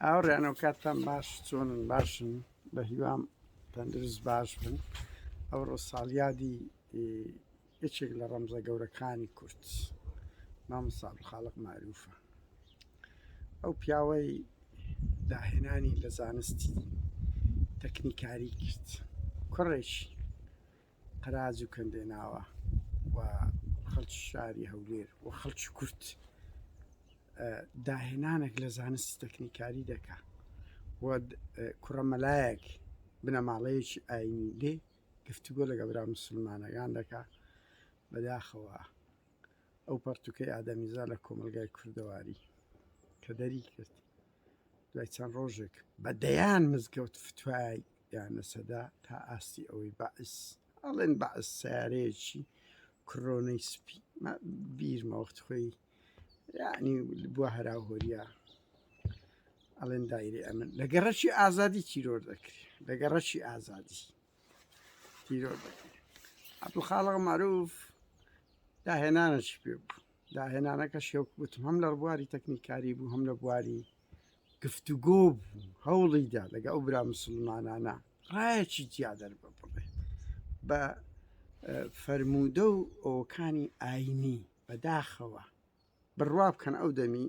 ئاوڕێنەوە کاتتان باش چۆنن باشن بە هیوام تەندروست باش بن. ئەوڕۆ ساڵیادی یەکێک لە ڕەمزە گەورەکانی کورد مامۆستا عەبدولخالق معروفە. ئەو پیاوەی داهێنانی لە زانستی تەکنیکاری کرد، کوڕێکی قەراج و کەندێناوە و خەڵکی شاری هەولێر و خەڵکی کورد داهێنانێک لە زانستی تەکنیکاری دەکا و کوڕەمەلایەک بنەماڵەیەکی ئاینی لێ گفتوگۆ لەگە برا موسڵمانەکان دەکا. بەداخەوە ئەو پەرتوکەی ئادەمیزا لە کۆمەلگای کوردەواری کە دەری کرد دوای چەند ڕۆژێک بەدەیان مزگەوت فتوای یانە سەدا تا ئاستی ئەوەی بەعس ئەڵێن بەعس سیارەیەکی کڕۆنەی سپی بیرمەوەخت خۆی یعنی بووە هەراهۆریە ئەڵێن دایرێ ئەمن لە گەڕەکی ئازادی تیرۆر دەکرێت لە گەڕەکی ئازادی تیرۆر دەکرێت. عەبدولخالق معروف داهێنانەشی پێ بوو، داهێنانەکە شێوک گوتم هەم لە بواری تەکنیکاری بوو هەم لە بواری گفتوگۆ بوو، هەوڵیدا لەگە ئەو برا موسڵمانانە ڕایەکی جیا دەربە بڵێ بە فەرموودە و ئەوەکانی ئاینی بەداخەوە بڕوا بکەن. ئەو دەمی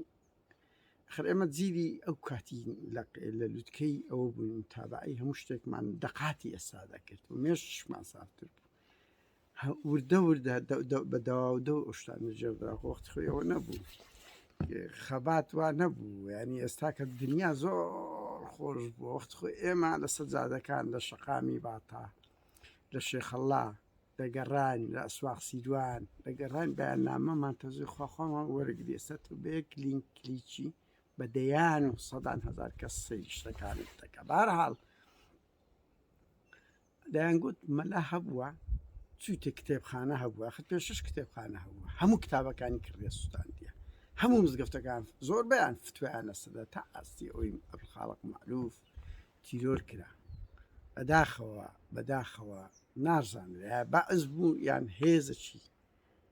خەر ئێمە جیری ئەو کاتی لە لووتکەی ئەوە بووین تابعی هەموو شتێکمان دەقاتی ئێستا دەکرد و مێشتشمان سافتر بوو وردە وردە بە دەواودە و ئۆشتانە جێبرا وەخت خۆیەوە نەبوو، خەبات وا نەبوو. ینی ئێستا کە دنیا زۆر خۆش بوو وەخت خۆی ئێمە لە سەجادەکان لە شەقامی باتە لە شێخەڵا دەگەڕان لە ئەسواق سیروان دەگەڕان بەیاننامەمان تەزوی خواخوامان وەرەگری ئێستا تۆ بەیەک لینک کلیکی بەدەیان و سەدان هەزار کەس سەیری شتەکانت دەکە. بەهەرحاڵ دەیانگوت مەلا هەبووە چووتە کتێبخانە هەبووە خت پێشش کتێبخانە هەبووە هەموو کتابەکانی کڕێ سووتاندیە هەموو مزگەفتەکان زۆر بەیان فتویان لەسەدا تا ئاستی ئەوەی عەبدولخالق معروف تیرۆر کرا. بەداخەوە نازانرا بەعز بوو یان هێزەکی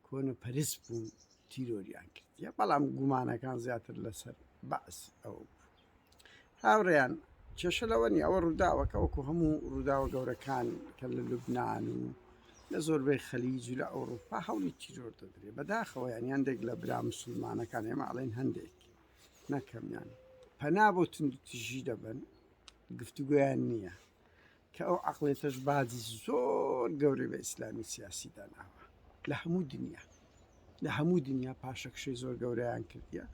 کۆنە پەرست بوون تیرۆریان کرد، بەڵام گومانەکان زیاتر لەسەر بەعس ئەوە بوو. هاوڕێیان کێشە لەوە نیە ئەوە ڕووداوەکە وەکو هەموو ڕووداوە گەورەکان کە لە لوبنان و لە زۆربەی خەلیج و لە ئەوروپا هەوڵی تیرۆر دەدرێت. بەداخەوە یان هەندێک لە برا موسڵمانەکان ئێمە ئەڵێن هەندێک نەکەمیان پەنا بۆ توندتیژی دەبن گفتوگویان نییە کە ئەو عەقڵێتەش بازی زۆر گەورەی بە ئیسلامی سیاسی داناوە لە هەموو دنیا پاشەکشەی زۆر گەورەیان کردیە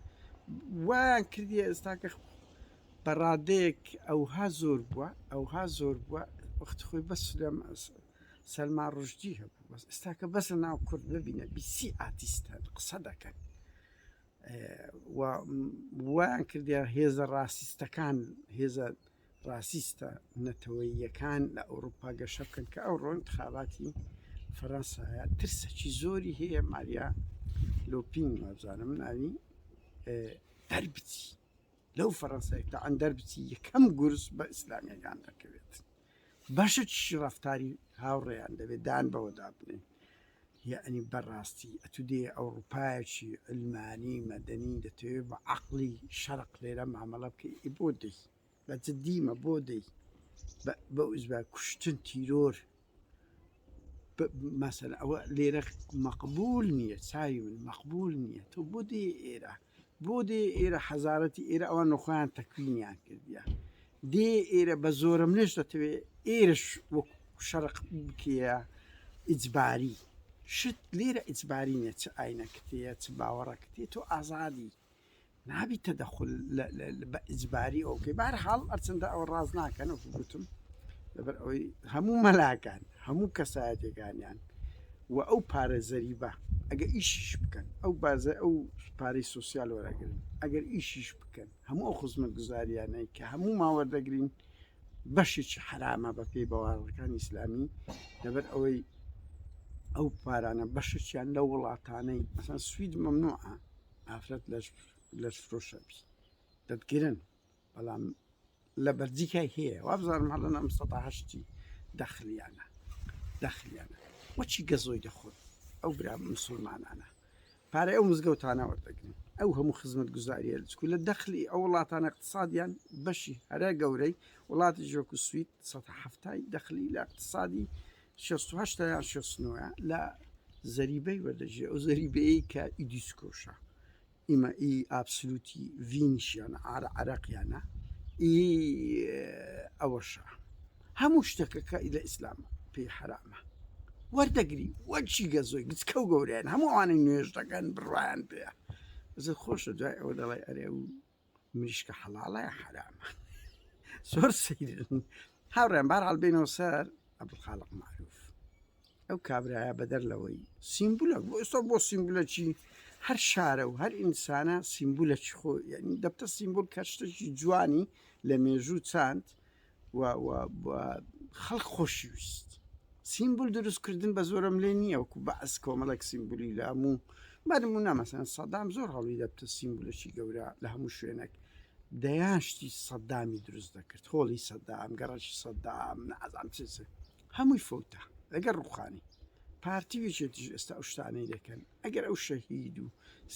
وایان کردیە ئێستا کە بەڕادەیەک ئەوها زۆر بووە وەخت خۆی بەس سەلمان ڕژدی هەبوو بەس ئێستا کە بەسە ناو کورد ببینە بیسی ئاتیستە قسە دەکەن وایان کردیا هێزە ڕاسیستەکان هێزە ڕاسیستە نەتەوەییەکان لە ئەوروپا گەشە بکەن کە ئەو ڕۆن انتخاباتی فەڕەنسایە ترسەکی زۆری هەیە ماریا لۆپین وابزانم ناوی دەربچی لەو فەڕەنسایە تا ئەن دەربچی یەکەم گورس بە ئیسلامیەکان دەکەوێت بەشە چی ڕەفتاری هاوڕێیان دەبێت دان بەوە دابنێن یعنی بەڕاستی ئەتو دێ ئەوروپایەکی ئەلمانی مەدەنی دەتەوێت بە عەقڵی شەرق لێرە مامەڵە بکەی بۆ دەی بە جددیمە بۆ دەی بە ئوزبە کوشتن تیرۆر مەسەلە ئەوە لێرە مەقبول نییە چاوی من مەقبول نییە تۆ بۆ دێ ئێرە حەزارەتی ئێرە ئەوە نۆخۆیان تەکوینیان کردیە دێ ئێرە بە زۆرم لێش دەتەوێت ئێرەش وەک شەرق بکەیە ئیجباری شت لێرە ئیجباری نیە چ ئاینەکتەیە چ باوەڕەکتێ تۆ ئازادی نابی تەدەخل بە ئیجباری ئەوکەی بەهەرحاڵ هەرچەندە ئەوە ڕاز ناکەن وەکو گوتم لەبەر ئەوەی هەموو مەلاکان هەموو کەسایەتێکانیان و ئەو پارە زەریبە ئەگە ئیشیش بکەن ئەو بازە ئەو پارەی سۆسیال وەرەگرن ئەگەر ئیشیش بکەن هەموو ئەو خزمەتگوزاریانەی کە هەموو ماوەردەگرین بەشێکی حرامە بە پێی باوەڕەکانی ئیسلامی لەبەر ئەوەی ئەو پارانە بەشێکیان لە وڵاتانەی مەسەڵەن سوید مەمنوعە ئافرەت لەش فرۆشەبی دەتگرن بەڵام لە بەرجیکای هەیە وابزانم هەڵەنە 1970 دەخلیانە وەچی گەزۆی دەخۆن ئەو برا موسڵمانانە پارەی ئەو مزگەوتانە وەردەگرن ئەو هەموو خزمەت گوزاریە لەچکو لە دەخلی ئەو وڵاتان اقتصادیان بەشی هەرە گەورەی وڵاتی ژۆک و سوید 1970 دەخلی لە اقتصادی 68 یان 69 لە زەریبەی وەردەژێ ئەو زەریبەیە کە ئیدیسکۆشە ئیمە ئی ئابسلوتی ڤینیشیانە عرەقیانە ئی ئەوەشە هەموو شتێکە کە لە ئیسلام پێی حرامە وەردەگری وەچی گەزۆی گچکە و گەوریان هەمووانەی نوێژ دەکەن بڕوایان پێە زە خۆشە دوای ئەوە دەڵێ ئەرێ و مریشکە حەڵاڵە حرامە زۆر سەیرن هاوڕێن بارحاڵ بینەوە سەر عەبدولخالق معروف ئەو کابرایە بەدەر لەوەی سیمبولە بۆ ئێستا بۆ سیمبولەکی هەر شارە و هەر ئینسانە سیمبولەکی خۆ یعنی دەبتە سیمبول کە شتێکی جوانی لە مێژوو چاند خەڵک خۆشیویست سیمبول دروستکردن بە زۆرم لێ نییە وەکو بەعس کۆمەڵێک سیمبولی لە هەموو بەرمونە مەسەن سەدام زۆر هەڵی دەبتە سیمبولەکی گەورە لە هەموو شوێنێک دەیان شتی سەدامی دروست دەکرد هۆڵی سەدام گەڕەشی سەدام نازام چ هەمووی فۆتە لەگەر ڕوخانی پارتیویچێتیش ئێستا ئەو شتانەی دەکەن ئەگەر ئەو شەهید و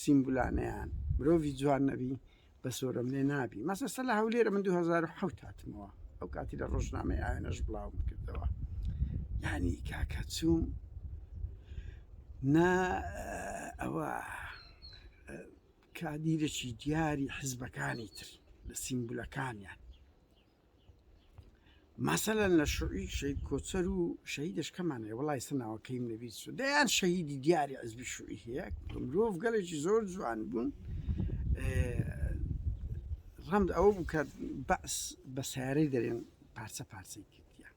سیمبولانەیان مرۆڤی جوان نەبی بە سۆرم لێ نابی مەسەسە لە هەولێرە من 2010 هاتمەوە ئەو کاتی لە ڕۆژنامەی ئاوێنەش بڵاوم کردەوە یعنی کاکە چووم نا ئەوە کادیرەکی دیاری حزبەکانی تر لە سیمبولەکانیان مەسەلەن لە شوعی شەید کۆچەر و شەهیدش کەمانەیە وڵای سەناوەکەیم نەبیست و دەیان شەهیدی دیاری حزبی شوعی هەیە مرۆڤ گەلێکی زۆر جوان بوون ڕەمد ئەوە بوو کە بەعس بە سیارەی دەرێن پارچە پارچەی کردیان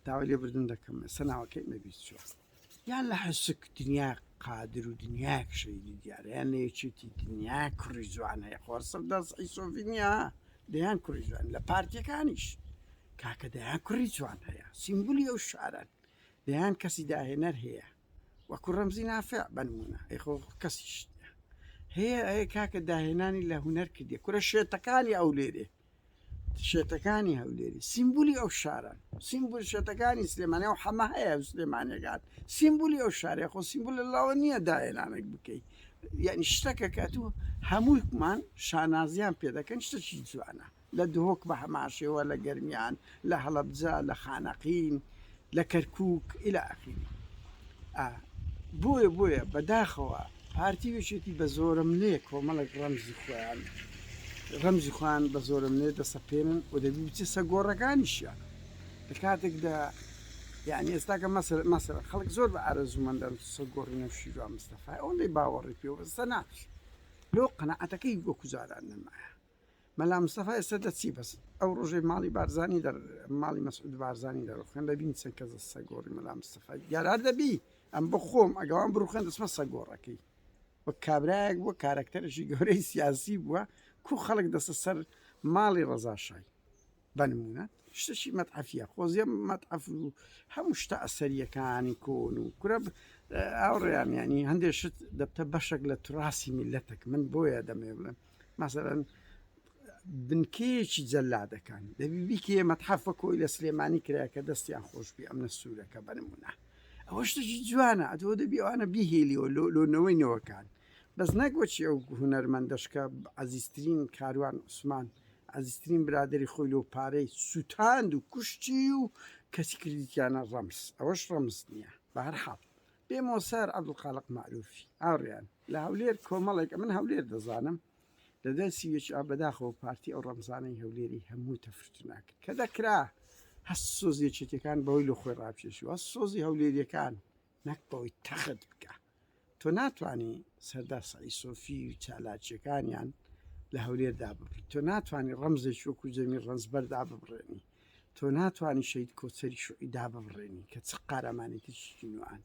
داوای لێبردن دەکەم سەناوەکەی نەبیست چوە یان لە حسک دنیا قادر و دنیاک شەیدی دیارە یان لە یەکێتی دنیا کوڕی جوان هەیە خۆر سەردەست ئیسۆڤینیا دەیان کوڕی جوان لە پارتیەکانیش کاکە دەیان کوڕی جوان هەیە سیمبولی ئەو شاران دەیان کەسی داهێنەر هەیە وەکو ڕەمزی نافع بنمونە ئەیخۆ کەسیش هەیە کاکە داهێنانی لە هونەر کردی کورە شێتەکانی ئەو لێرێ شێتەکانی هەولێری سیمبولی ئەو شاران سیمبول شێتەکانی سلێمانە و حەمە هەیە و سلێمانێکات سیمبولی ئەو شارێ خۆ سیمبول لەڵاوە نییە داهێنانێک بکەیت یعنی شتەکە کەتوو هەموویمان شانازیان پێ دەکەن شتێکی جوانە لە دهۆک بە هەماشێوە لە گەرمیان لە هەڵەبجە لە خانەقین لە کەرکووک ئیلا ئەخیری بۆیە بەداخەوە پارتیوێشێتی بە زۆرم لێ کۆمەڵێک ڕەمزی خوان بە زۆرم لێ دەسەپێنن و دەبی بچێ سەگۆڕەکانیشیان لە کاتێکدا یعنی ئێستاکە مەسەر خەڵک زۆر بە ئارەزومەندەن سەگۆڕی نەوشیروان مستەفای ئەوەندەی باوەڕی پێوە بەستە ناش لۆ قەنەعەتەکەی وەکو جاران نەمایە مەلا مستەفا ئێستا دەچی بەس ئەو ڕۆژەی ماڵی بارزانی ماڵی مەسعود بارزانی دەڕۆخێن دەبین چەند کەس سەگۆڕی مەلا مستەفای یارار دەبی ئەم بخۆم ئەگەوان بڕوخێن دەچمە سەگۆڕەکەی وە کابراایەک بووە کارکتەرشی گەورەی سیاسی بووە کو خەڵک دەستە سەر ماڵی ڕەزاشای بنمونە شتێکی مەتحەفیە خۆزیە مەتحەف و هەموو شتە ئەسەریەکانی کۆن و کورە ئاوڕێیان ینی هەندێک شت دەبتە بەشێک لە توراسی میلەتێک من بۆیە دەمێ بڵێم مەسەرەن بنکەیەکی جەلادەکان دەبی بیکێ مەتحەفە کۆی لە سلێمانی کرایە کە دەستیان خۆشبی ئەم نەسوورەکە بنمونە ئەوە شتێکی جوانە ئەتۆ دەبی ئەوانە بیهێلیەوە لۆنەوەی نەوەکان بەس نەگوەچی ئەو هونەرمەندەشکە عەزیزترین کاروان عوسمان عەزیزترین برادری خۆی لەو پارەی سوتاند و کوشتی و کەسی کردیانە ڕەمز ئەوەش ڕەمز نییە بە هەرحاڵ بێمەوە سەر عەبدولخالق معروفی ئاڕیان لە هەولێر کۆمەڵێک من هەولێر دەزانم لە دەسیوێکی بەداخەوە پارتی ئەو ڕەمزانەی هەولێری هەموو تەفرتناکرد کە دەکرا هەست سۆزیەکێتەکان بەهۆی لە خۆی ڕاپێشی و هەست سۆزی هەولێریەکان نەک بەوەی تەخت بکە تۆ ناتوانانی سەردار سەعید سۆفی و چالاکیەکانیان لە هەولێردا ببڕی تۆ ناتوانانی ڕەمزێکی وەکو جەمیل ڕەنجبەردا ببڕێنی تۆ ناتوانانی شەید کۆچەری شوعیدا ببڕێنی کە چ قارەمانێتیشی نوان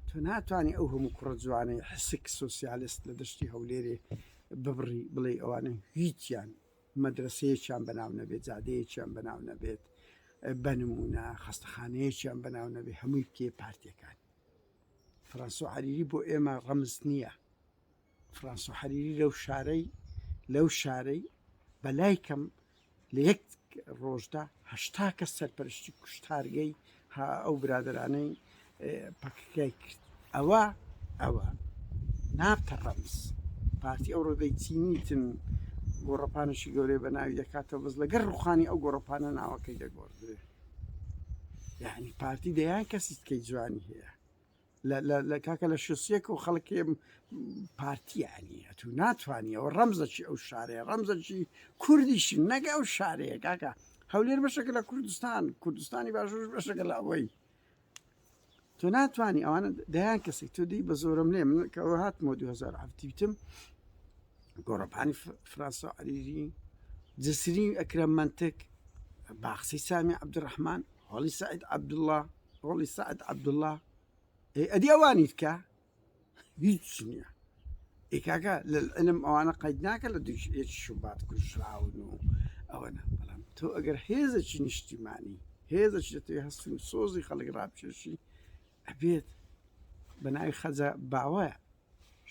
تۆ ناتوانانی ئەو هەموو کوڕە جوانەی حسک سۆسیالیست لە دەشتی هەولێرێ ببڕی بڵێ ئەوانە هیچیان مەدرسەیەکیان بەناو نەبێت جادەیەکیان بەناو نەبێت بنمونە خەستەخانەیەکیان بەناو نەبێت هەمووی بکێ پارتیەکان فرانسۆ حەریری بۆ ئێمە ڕەمز نییە فرانسۆ حەریری لەو شارەی بەلای کەم لە یەک ڕۆژدا 80 کەس سەرپەرشتی کوشتارگەی ئەو برادرانەی پەکەکەی کرد ئەوە نابتە ڕەمز پارتی ئەو ڕۆدەی چینیتن گۆڕەپانشی گەورەی بە ناوی دەکاتەوە بەس لەگەر ڕوخانی ئەو گۆڕەپانە ناوەکەی دەگۆڕدرێ یعنی پارتی دەیان کەسی کەی جوانی هەیە لە کاکە لە شوسیەک و خەڵکی پارتیانی ئەتو ناتوانانی ئەوە ڕەمزەکی ئەو شارەیە ڕەمزەکی کوردیشی نەگە ئەو شارەیە کاکە هەولێر بەشەکە لە کوردستانی باشوور بەشەکە لە ئەوەی تۆ ناتوانانی ئەوانە دەیان کەسێک تۆ دی بە زۆرم لێ من کەەوە هاتمەوە 2007 وتم گۆڕەپانی فرانسا عەریری جسری ئەکرەم منتک باخسی سامی عەبدوڕەحمان هۆڵی سەعید عەبدوڵڵا ئەدی ئەوانی بکە هیچ نییە ئێکاکە لە علم ئەوانە قەید ناکە لە دوێک شوبات کوژراون و ئەوەنە بەڵام تۆ ئەگەر هێزەکی نیشتیمانی هێزەکی دەتوێ هەستن سۆزی خەڵک ڕابکێشی ئەبێت بە ناوی خەجە باوایە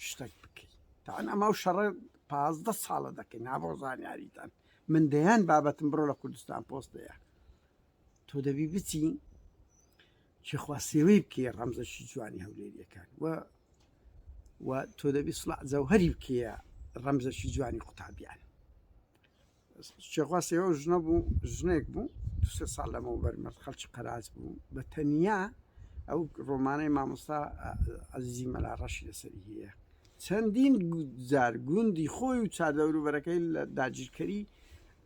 شتێک بکەیت تاوان ئەمە و شەڕە 15 ساڵە دەکەین نابۆ زانیاریتان من دەیان بابەتم بڕۆ لە کوردستان پۆستەیە تۆ دەبی بچی چخواسێوەی بکێ ڕەمزەشی جوانی هەولێریەکان و تۆ دەبی سڵاح جەوهەری بکەیە ڕەمزەشی جوانی قوتابیان چێخواسێەوە ژنە بوو ژنێک بوو 2 ساڵ لەمە بەرمەرد خەڵکی قەراز بوو بە تەنیا ئەو ڕۆمانەی مامۆستا عەزیزی مەلا ڕەشی لەسەری هەیە چەندین جار گوندی خۆی و چاردەوروبەرەکەی لە داگیرکەری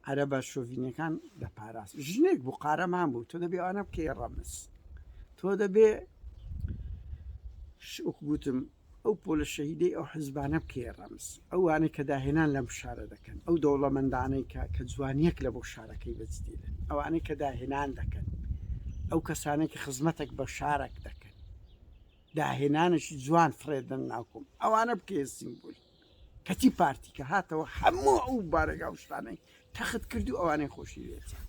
عەرەبە شۆڤینیەکان دەپاراست ژنێک بوو قارەمان بوو تۆ دەبێ ئەوانە بکەی ڕەمز تۆ دەبێ وەکگوتم ئەو پۆلە شەهیدەی ئەو حزبانە بکەی ڕەمز ئەوانەی کە داهێنان لەم شارە دەکەن ئەو دەوڵەمەندانەی کە جوانیەک لە بۆ شارەکەی بەجدێنن ئەوانەی کە داهێنان دەکەن ئەو کەسانێکی خزمەتێک بە شارێک دەکەن داهێنانشی جوان فرێدن ناوکۆم ئەوانە بکەیە سیمبۆل کەچی پارتی کە هاتەوە هەموو ئەو بارەگا و شتانەی تەخت کرد و ئەوانەی خۆشی لێچە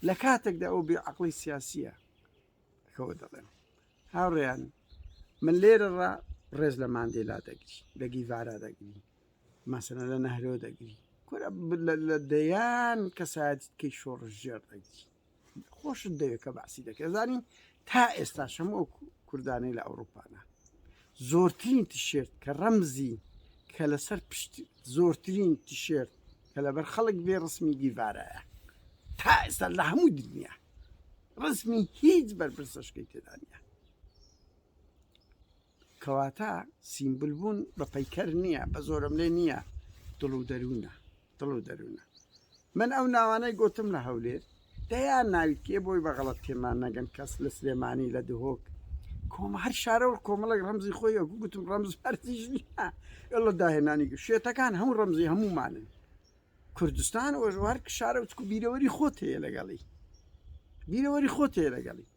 لە کاتێکدا ئەو بێعەقڵی سیاسیە کەوە دەڵێن هاوڕێیان من لێرەڕا ڕێز لە ماندێلا دەگری لە گیڤارا دەگری مەسەلەن لە نەهرۆ دەگری لە دەیان کەسایەتکەی شۆڕژێر دەگری خۆشت دەوێت کە باسی دەکەێت زانین تا ئێستا شەمە کوردانەی لە ئەوروپانە زۆرترین تیشێرت کە ڕەمزی کە لەسەر پشت زۆرترین تیشێرت کە لەبەر خەڵک بێ ڕسمی گیڤارایە تا ئێستا لە هەموو دنیا ڕسمی هیچ بەرپرسەشکەی تێدا نیە کەواتە سیمبل بوون بە پەیکەر نییە بە زۆرم لێ نییە دڵ و دەروونە من ئەو ناوانەی گوتم لە هەولێر دەیان ناویت کێ بۆی بەغەڵەت تێمان نەگەن کەس لە سلێمانی لە دهۆک کۆمە هەر شارەوە کۆمەڵک ڕەمزی خۆی گوتم ڕەمز هەرتیژ نییە لە داهێنانی شێتەکان هەموو ڕەمزی هەموومانن کوردستان وەژوار شارە وچکو بیرەوەری خۆت هەیە لەگەڵی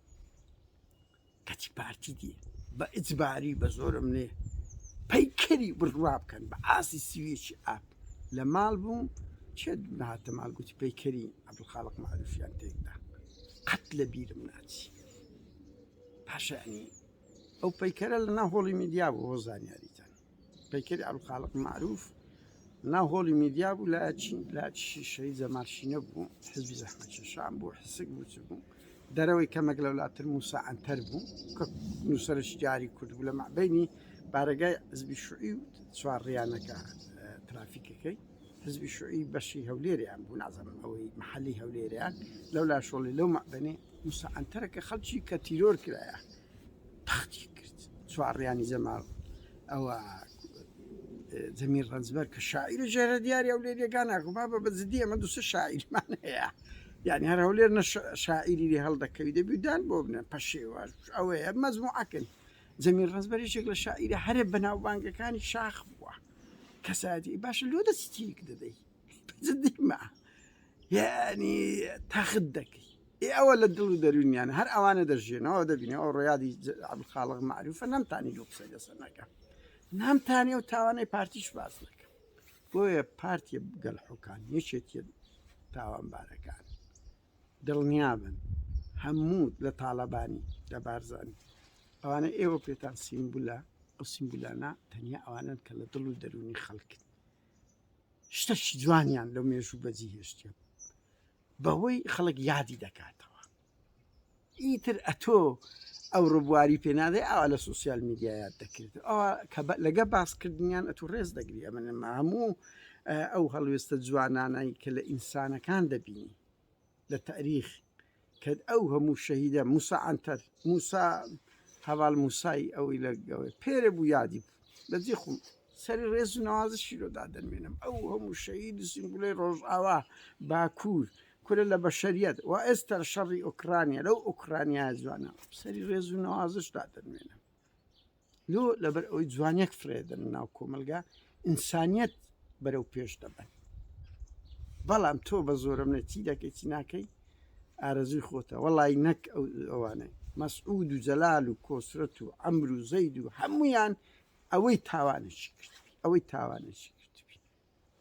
کەچی پارتی دیە بە ئیجباری بە زۆرم لێ پەیکەری بڕوا بکەن بە ئاسی سویەکی ئاپ لە ماڵ بووم چێ نهاتە ماڵ گوتی پەیکەری عەبدولخاڵق معروفیان تێکدا قەت لە بیرم ناچی پاشانی ئەو پەیکەرە لە ناو هۆڵی میدیا بوو بۆ زانیاریتان پەیکەری عەبدولخاڵق معروف ناو هۆڵی میدیا بوو لاچی شەهید زەمالشینە بوو حزبی زەحمەتکێشان بوو حسک بوو چ بوو دەرەوەی کەمەک لەولاتر موسا ئەنتەر بوو کە نووسەرش جاری کورد بوو لە مابینی بارەگای حزبی شوعی و چوارڕیانەکە ترافیکەکەی حزبی شوعی بەشی هەولێریان بوو نازانم ئەوەی محەلی هەولێریان لەولا شۆڵی لەو مابنێ موسا ئەنتەرەکە خەڵکی کە تیرۆر کرایە تەختی کرد چوارڕیانی زەماڵ ئەوە جەمیل ڕەنجبەر کە شاعیرە ژێرە دیاری هەولێریەکان ناکوما بە بەجددی ئەمە دووسە شاعیرمان هەیە یعنی هەر هەولێر شاعیری لێ هەڵدەکەوی دەبیدان بۆ بنێن پەشێوە ئەوەیە مەزموعەکەن جەمیل ڕەنجبەرێکێک لە شاعیرە هەرێ بەناوبانگەکانی شاخ بووە کەساتی باشە لۆ دەستیک دەدەی جددیمە یعنی تاخت دەکەی ئەوە لە دڵ و دەروونیان هەر ئەوانە دەژێنەوە دەبینێ ئەو ڕۆیادی عەبدولخاڵق معروفە نەمتانی لۆ قسە لەسەر نەکەم نامتانێ و تاوانەی پارتیش باس دەکەم بۆیە پارتیە گەلحوکان یەکێتیە تاوانبارەکان دڵنیابن هەموو لە تاڵەبانی لە بارزانانی ئەوانە ئێوە پێتان سیمبولە ئەو سیمبولانە تەنیا ئەوانن کە لە دڵ و دەرونی خەڵکن شتەشی جوانیان لەو مێژوو بەجی هێشتە بەهۆی خەڵک یادی دەکاتەوە ئیتر ئەتۆ ئەو ڕبواری پێنادەی ئاوا لە سوسیال میدیایات دەکرێت ئەوە کە لەگە باسکردنیان ئەتو ڕێز دەگری ئەمە هەموو ئەو هەڵوێستە جوانانایی کە لە ئینسانەکان دەبینی لە تاریخ کە ئەو هەموو شەهیدە موسا عنتەر موسا هەواڵ موسایی ئەوەی لەگەوەی پێرە بوو یادی بوو لەجێ خۆم سەری ڕێز و نەوازە شیرۆدا دەنوێنم ئەو هەموو شەهید سینگولەی ڕۆژئاوا باکوور کورە لە بەشەریەت و ئێستا شەڕی ئۆکرانیا لەو ئۆکرانیا جوانە سەری ڕێز و نەوازشدا دەنوێنم لۆ لەبەر ئەوەی جوانیەک فرێدن ناو کۆمەلگا ئینسانیەت بەرەو پێش دەبن بەڵام تۆ بە زۆرم نەچی دەکەی چی ناکەی ئارەزوی خۆتە وەڵی نەک ئەوانەی مەسعود و جەلال و کۆسرەت و عەمر و زەید و هەمویان ئەوەی تاوانشی کردبی ئەوەی تاوانشی کردبی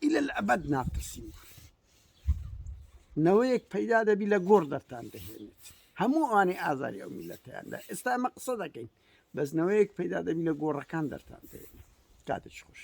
ئیلە الئەبەد ناقسین نەوەیەک پەیدا دەبی لە گۆڕ دەرتان دەهێنێت هەموو ئەوانەی ئازاری ئەو میلەتەیاندا ئێستا ئەمە قسە دەکەین بەس نەوەیەک پەیدا دەبی لە گۆڕەکان دەرتان دەهێنێت کاتێک خۆش